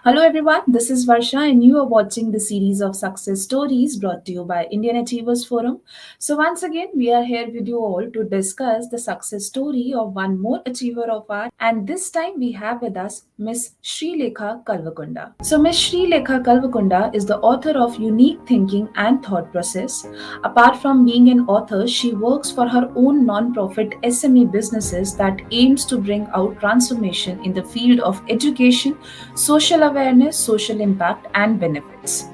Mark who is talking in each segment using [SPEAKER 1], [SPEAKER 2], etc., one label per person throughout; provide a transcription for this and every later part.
[SPEAKER 1] Hello everyone, this is Varsha and you are watching the series of success stories brought to you by Indian Achievers Forum. So once again, we are here with you all to discuss the success story of one more achiever of ours, and this time we have with us Miss Srilekha Kalvakunda. So Miss Srilekha Kalvakunda is the author of Unique Thinking and Thought Process. Apart from being an author, she works for her own non-profit SME businesses that aims to bring out transformation in the field of education, social awareness, social impact, and benefits.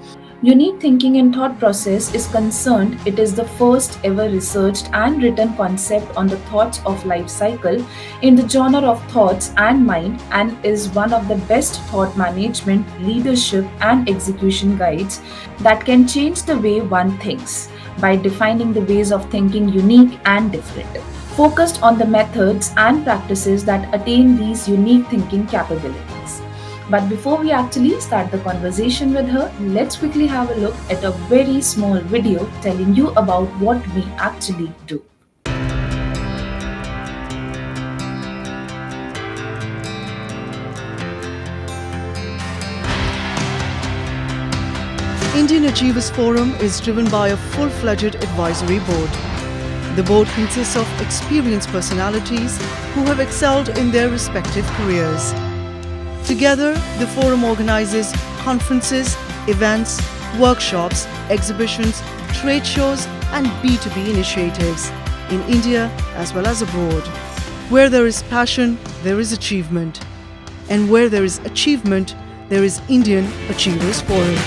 [SPEAKER 1] Unique thinking and thought process is concerned, it is the first ever researched and written concept on the thoughts of life cycle in the genre of thoughts and mind, and is one of the best thought management, leadership, and execution guides that can change the way one thinks by defining the ways of thinking unique and different, focused on the methods and practices that attain these unique thinking capabilities. But before we actually start the conversation with her, let's quickly have a look at a very small video telling you about what we actually do.
[SPEAKER 2] Indian Achievers Forum is driven by a full-fledged advisory board. The board consists of experienced personalities who have excelled in their respective careers. Together, the forum organizes conferences, events, workshops, exhibitions, trade shows, and B2B initiatives in India as well as abroad. Where there is passion, there is achievement. And where there is achievement, there is Indian Achievers Forum.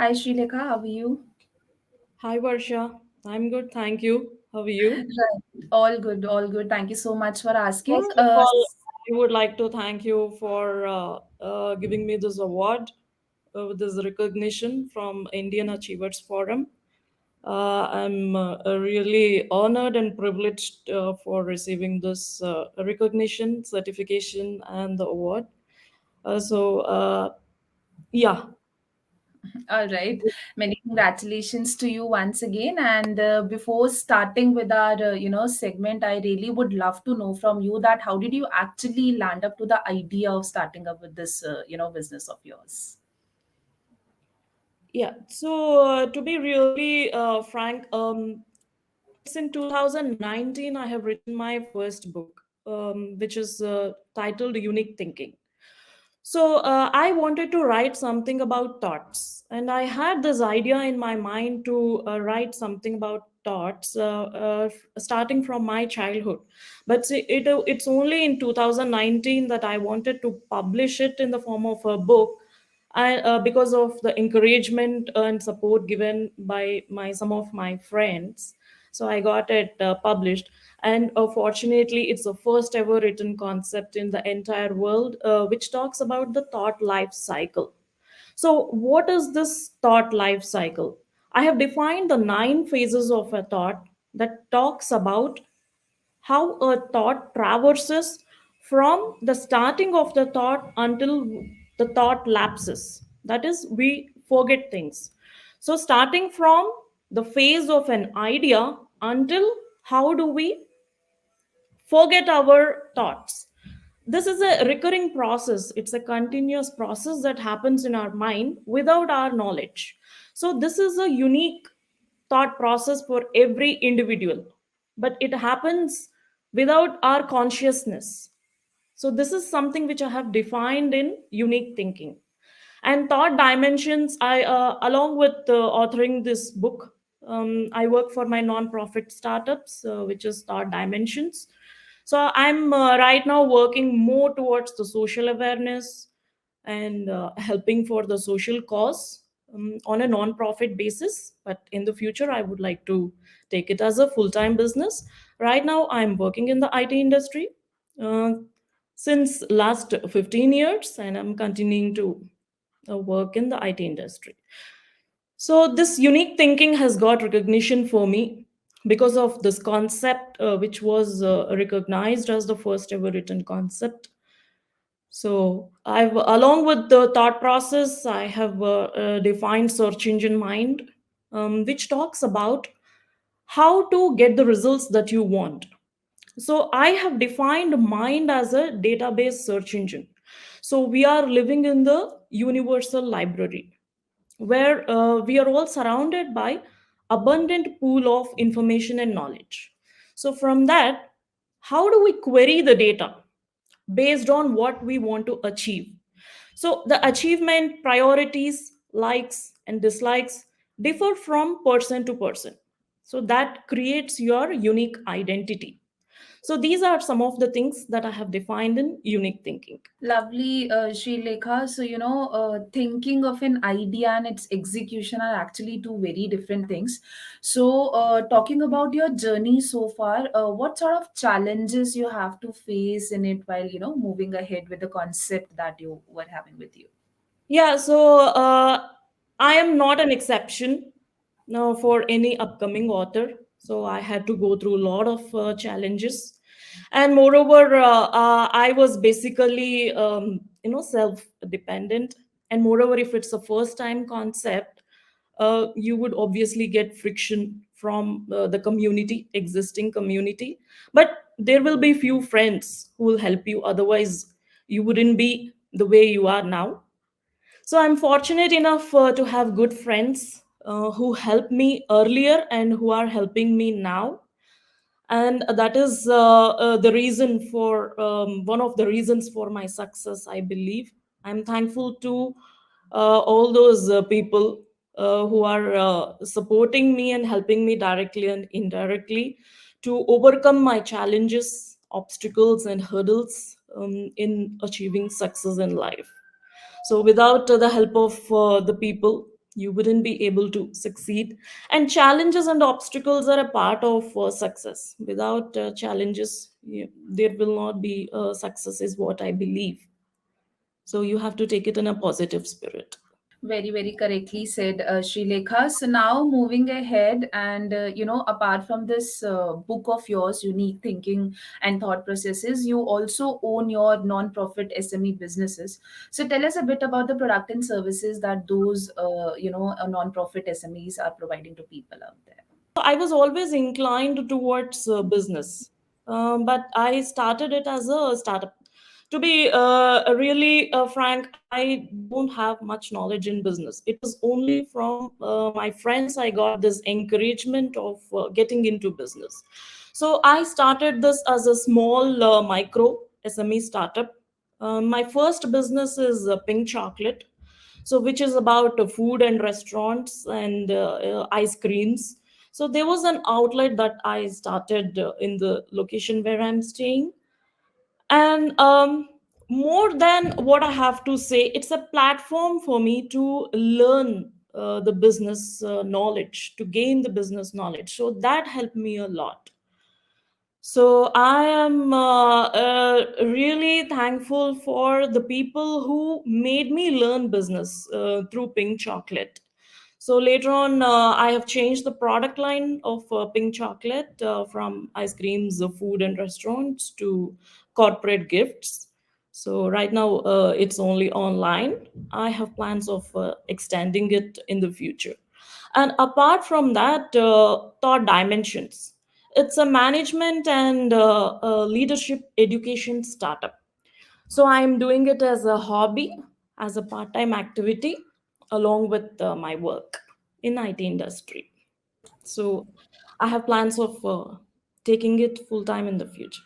[SPEAKER 1] Hi Srilekha, how are you?
[SPEAKER 3] Hi Varsha, I'm good, thank you. How are you?
[SPEAKER 1] Right. All good, all good. Thank you so much for asking.
[SPEAKER 3] First of all, I would like to thank you for giving me this award, with this recognition from Indian Achievers Forum. I'm really honored and privileged for receiving this recognition, certification, and the award. So, yeah,
[SPEAKER 1] All right. Many congratulations to you once again. And before starting with our, segment, I really would love to know from you that how did you actually land up to the idea of starting up with this, business of yours?
[SPEAKER 3] yeah. So, to be really frank, it's in 2019 I have written my first book, which is titled Unique Thinking. So I wanted to write something about thoughts, and I had this idea in my mind to write something about thoughts, starting from my childhood. But see, it's only in 2019 that I wanted to publish it in the form of a book. Because of the encouragement and support given by my some of my friends, so I got it published. And fortunately, it's the first ever written concept in the entire world, which talks about the thought life cycle. So, what is this thought life cycle? I have defined the 9 phases of a thought that talks about how a thought traverses from the starting of the thought until the thought lapses. That is, we forget things. So, starting from the phase of an idea until how do we forget our thoughts. This is a recurring process, it's a continuous process that happens in our mind without our knowledge. So, this is a unique thought process for every individual, but it happens without our consciousness. So, this is something which I have defined in unique thinking. And thought dimensions, I, along with authoring this book, I work for my non-profit startups, which is Thought Dimensions. So I'm right now working more towards the social awareness and helping for the social cause, on a non-profit basis. But in the future, I would like to take it as a full-time business. Right now, I'm working in the IT industry uh, since last 15 years, and I'm continuing to work in the IT industry. So this unique thinking has got recognition for me because of this concept, which was recognized as the first ever written concept. So I've, along with the thought process, I have defined search engine mind, which talks about how to get the results that you want. So I have defined mind as a database search engine. So we are living in the universal library where we are all surrounded by abundant pool of information and knowledge. So from that, how do we query the data based on what we want to achieve? So the achievement, priorities, likes and dislikes differ from person to person. So that creates your unique identity. So these are some of the things that I have defined in unique thinking.
[SPEAKER 1] Lovely, Srilekha. So, thinking of an idea and its execution are actually two very different things. So, talking about your journey so far, what sort of challenges you have to face in it while, moving ahead with the concept that you were having with you?
[SPEAKER 3] Yeah, so I am not an exception now for any upcoming author. So I had to go through a lot of challenges, and moreover, I was basically self-dependent. And moreover, if it's a first-time concept, you would obviously get friction from the community, existing community. But there will be few friends who will help you. Otherwise, you wouldn't be the way you are now. So I'm fortunate enough to have good friends who helped me earlier and who are helping me now. And that is the reason for one of the reasons for my success, I believe. I'm thankful to all those people who are supporting me and helping me directly and indirectly to overcome my challenges, obstacles, and hurdles in achieving success in life. So without the help of the people, you wouldn't be able to succeed. And challenges and obstacles are a part of success. Without challenges, there will not be success, is what I believe. So you have to take it in a positive spirit.
[SPEAKER 1] Very, very correctly said, Srilekha. So now moving ahead, and apart from this book of yours, Unique Thinking and Thought Processes, you also own your non-profit SME businesses. So tell us a bit about the product and services that those, non-profit SMEs are providing to people out there.
[SPEAKER 3] I was always inclined towards business, but I started it as a startup. To be really frank, I don't have much knowledge in business. It was only from my friends I got this encouragement of getting into business. So I started this as a small micro SME startup. My first business is Pink Chocolate, so which is about food and restaurants and ice creams. So there was an outlet that I started in the location where I'm staying. And more than what I have to say, it's a platform for me to learn the business knowledge, to gain the business knowledge. So that helped me a lot. So I am really thankful for the people who made me learn business through Pink Chocolate. So later on, I have changed the product line of Pink Chocolate from ice creams, food, and restaurants to corporate gifts. So right now, it's only online. I have plans of extending it in the future. And apart from that, thought dimensions. It's a management and leadership education startup. So I'm doing it as a hobby, as a part-time activity, along with my work in IT industry. So I have plans of taking it full time in the future.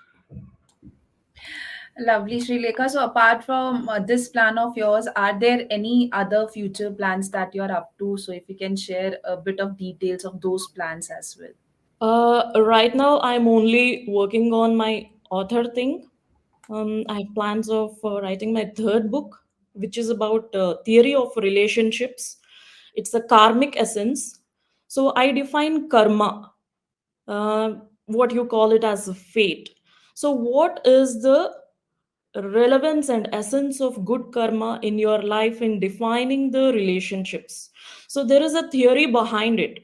[SPEAKER 1] Lovely, Srilekha. So, apart from this plan of yours, are there any other future plans that you're up to? So, if you can share a bit of details of those plans as well.
[SPEAKER 3] Right now, I'm only working on my author thing. I have plans of writing my third book, which is about theory of relationships. It's a karmic essence. So I define karma, uh, what you call it as a fate. So what is the relevance and essence of good karma in your life in defining the relationships? So there is a theory behind it.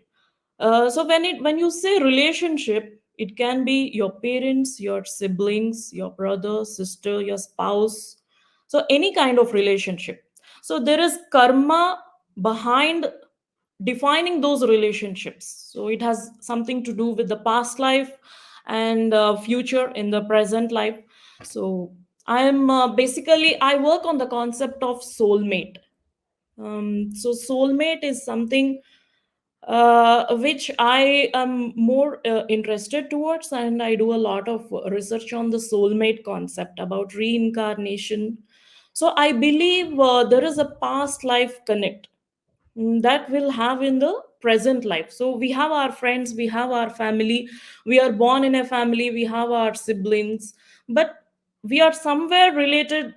[SPEAKER 3] So when you say relationship, it can be your parents, your siblings, your brother, sister, your spouse, So any kind of relationship. So there is karma behind defining those relationships. So it has something to do with the past life and future in the present life. So I am basically I work on the concept of soulmate. So soulmate is something which I am more interested towards, and I do a lot of research on the soulmate concept about reincarnation. So I believe there is a past life connect that we'll have in the present life. So we have our friends, we have our family, we are born in a family, we have our siblings, but we are somewhere related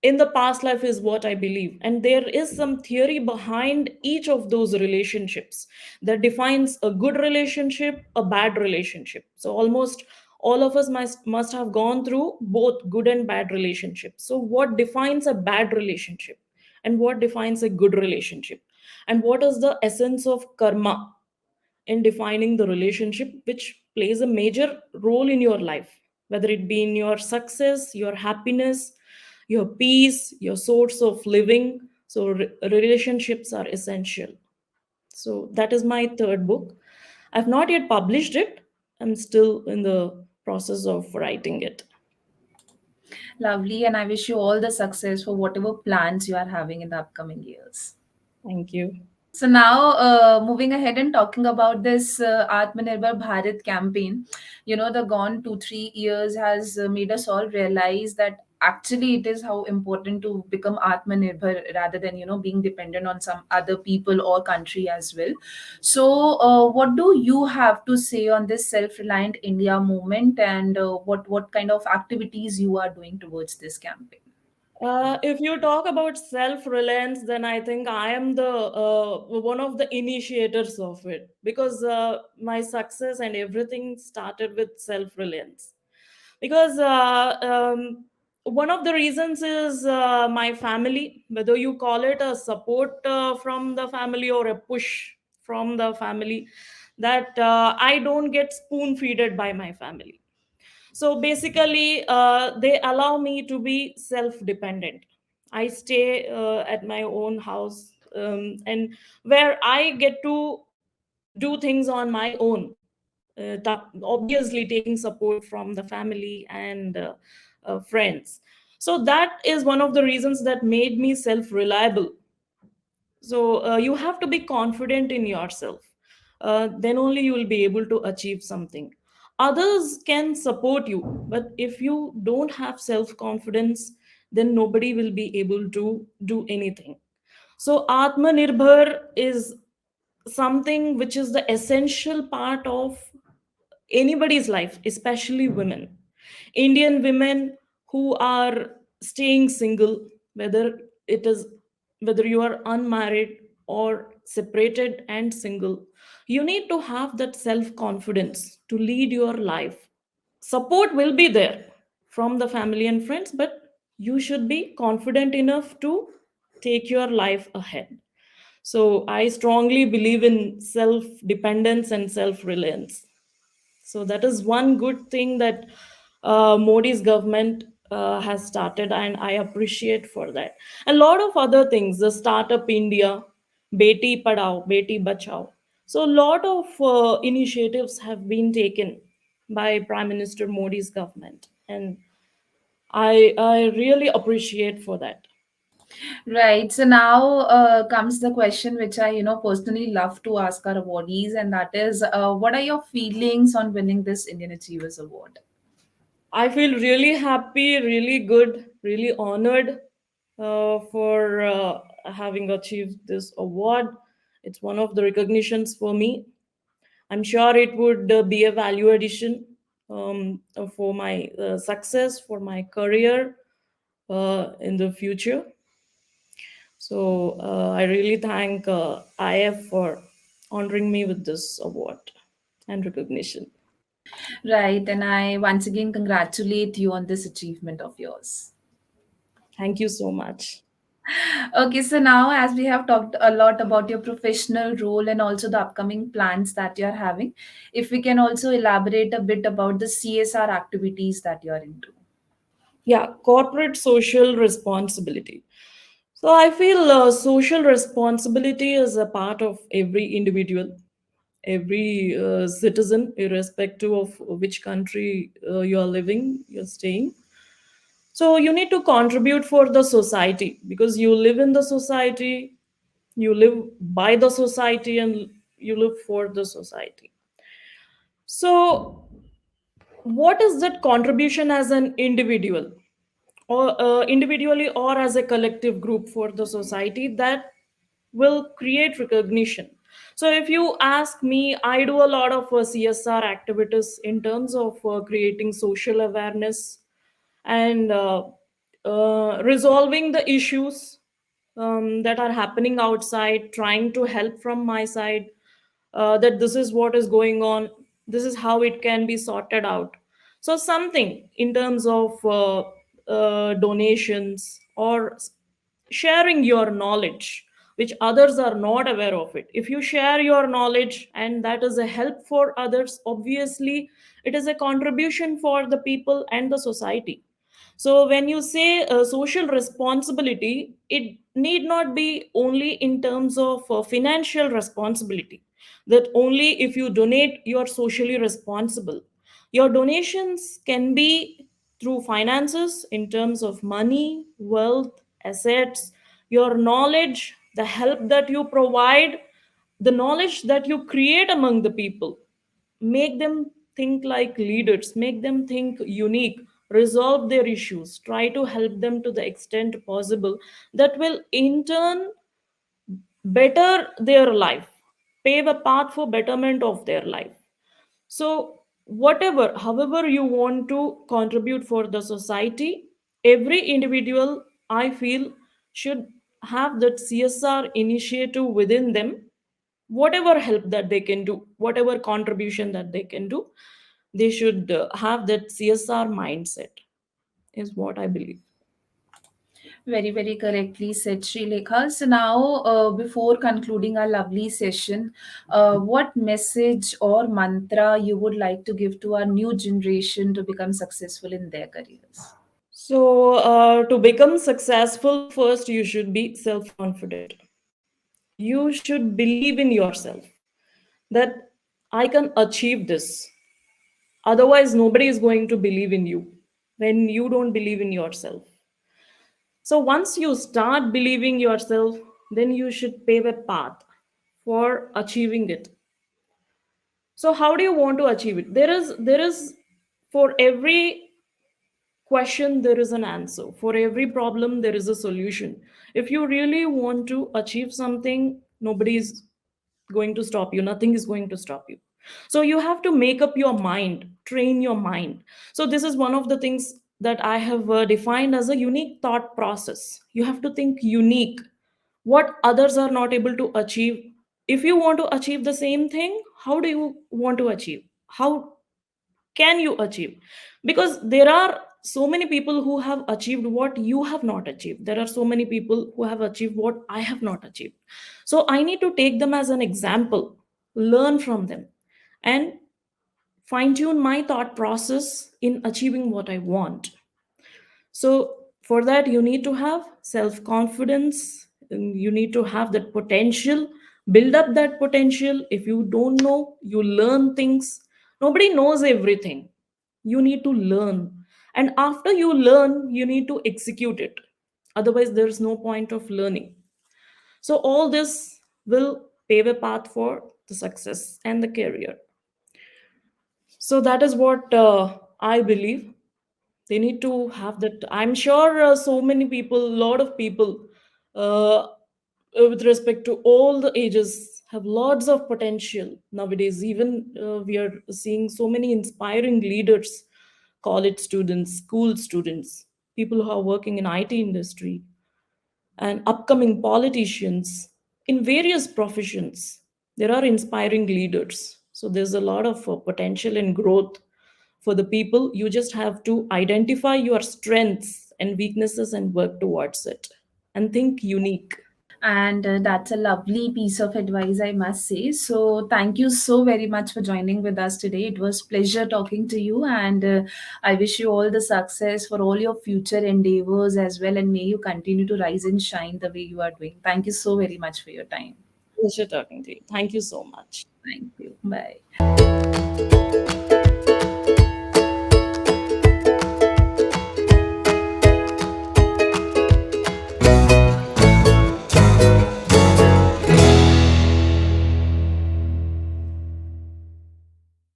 [SPEAKER 3] in the past life is what I believe. And there is some theory behind each of those relationships that defines a good relationship, a bad relationship. So almost all of us must have gone through both good and bad relationships. So what defines a bad relationship and what defines a good relationship, and what is the essence of karma in defining the relationship which plays a major role in your life, whether it be in your success, your happiness, your peace, your source of living. So relationships are essential. So that is my third book. I've not yet published it. I'm still in the process of writing it.
[SPEAKER 1] Lovely, and I wish you all the success for whatever plans you are having in the upcoming years.
[SPEAKER 3] Thank you.
[SPEAKER 1] So now, moving ahead and talking about this Atmanirbhar Bharat campaign, the gone 2-3 years has made us all realize that actually it is how important to become Atmanirbhar rather than being dependent on some other people or country as well. So, what do you have to say on this self-reliant India movement, and what kind of activities you are doing towards this campaign?
[SPEAKER 3] If you talk about self-reliance, then I think I am the one of the initiators of it, because my success and everything started with self-reliance. Because one of the reasons is my family, whether you call it a support from the family or a push from the family, that I don't get spoon-feeded by my family. So basically, they allow me to be self dependent. I stay at my own house, and where I get to do things on my own, obviously taking support from the family and friends. So that is one of the reasons that made me self reliable. So you have to be confident in yourself. Then only you will be able to achieve something. Others can support you, but if you don't have self confidence, then nobody will be able to do anything. So Atmanirbhar is something which is the essential part of anybody's life, especially women. Indian women who are staying single, whether it is whether you are unmarried or separated and single, you need to have that self confidence to lead your life. Support will be there from the family and friends, but you should be confident enough to take your life ahead. So I strongly believe in self dependence and self reliance. So that is one good thing that Modi's government has started, and I appreciate for that. A lot of other things, the Startup India, Beti Padhao, Beti Bachao. So a lot of initiatives have been taken by Prime Minister Modi's government, and I really appreciate for that.
[SPEAKER 1] Right. So now comes the question which I, personally love to ask our awardees, and that is, what are your feelings on winning this Indian Achievers Award?
[SPEAKER 3] I feel really happy, really good, really honored for having achieved this award. It's one of the recognitions for me. I'm sure it would be a value addition for my success, for my career in the future. So I really thank IF for honoring me with this award and recognition.
[SPEAKER 1] Right. And I once again congratulate you on this achievement of yours.
[SPEAKER 3] Thank you so much.
[SPEAKER 1] Okay. So now, as we have talked a lot about your professional role and also the upcoming plans that you're having, if we can also elaborate a bit about the CSR activities that you're into.
[SPEAKER 3] Yeah, corporate social responsibility. So I feel social responsibility is a part of every individual, every citizen, irrespective of which country you are living, you're staying. So you need to contribute for the society because you live in the society, you live by the society, and you live for the society. So, what is that contribution as an individual, or individually or as a collective group for the society that will create recognition? So if you ask me, I do a lot of CSR activities in terms of creating social awareness and resolving the issues that are happening outside, trying to help from my side, that this is what is going on, this is how it can be sorted out. So something in terms of donations or sharing your knowledge which others are not aware of it. If you share your knowledge and that is a help for others, obviously it is a contribution for the people and the society. So when you say social responsibility, it need not be only in terms of financial responsibility, that only if you donate you are socially responsible. Your donations can be through finances, in terms of money, wealth, assets, your knowledge, the help that you provide, the knowledge that you create among the people. Make them think like leaders, make them think unique, resolve their issues, try to help them to the extent possible. That will in turn better their life, pave a path for betterment of their life. So whatever, however you want to contribute for the society, every individual, I feel, should have that CSR initiative within them. Whatever help that they can do, whatever contribution that they can do, they should have that CSR mindset, is what I believe.
[SPEAKER 1] Very, very correctly said, Srilekha. So now, before concluding our lovely session, what message or mantra you would like to give to our new generation to become successful in their careers?
[SPEAKER 3] So to become successful, first you should be self confident. You should believe in yourself that I can achieve this. Otherwise nobody is going to believe in you when you don't believe in yourself. So once you start believing yourself, then you should pave a path for achieving it. So how do you want to achieve it? There is for every question there is an answer. For every problem there is a solution. If you really want to achieve something, nobody is going to stop you. Nothing is going to stop you. So you have to make up your mind, train your mind. So this is one of the things that I have defined as a unique thought process. You have to think unique, what others are not able to achieve. If you want to achieve the same thing, how do you want to achieve? How can you achieve? Because there are so many people who have achieved what you have not achieved. There are so many people who have achieved what I have not achieved. So I need to take them as an example, learn from them, and fine tune my thought process in achieving what I want. So for that you need to have self confidence, you need to have that potential, build up that potential. If you don't know, you learn things. Nobody knows everything. You need to learn, and after you learn you need to execute it. Otherwise there's no point of learning. So all this will pave a path for the success and the career. So that is what I believe. They need to have that. I'm sure so many people, a lot of people, uh, with respect to all the ages, have lots of potential nowadays. Even we are seeing so many inspiring leaders, college students, school students, people who are working in IT industry, and upcoming politicians in various professions. There are inspiring leaders. So there's a lot of potential and growth for the people. You just have to identify your strengths and weaknesses and work towards it, and think unique.
[SPEAKER 1] And that's a lovely piece of advice, I must say. So thank you so very much for joining with us today. It was pleasure talking to you, and I wish you all the success for all your future endeavors as well, and may you continue to rise and shine the way you are doing. Thank you so very much for your time.
[SPEAKER 3] Pleasure talking to you. Thank you so much.
[SPEAKER 1] Thank you. Bye.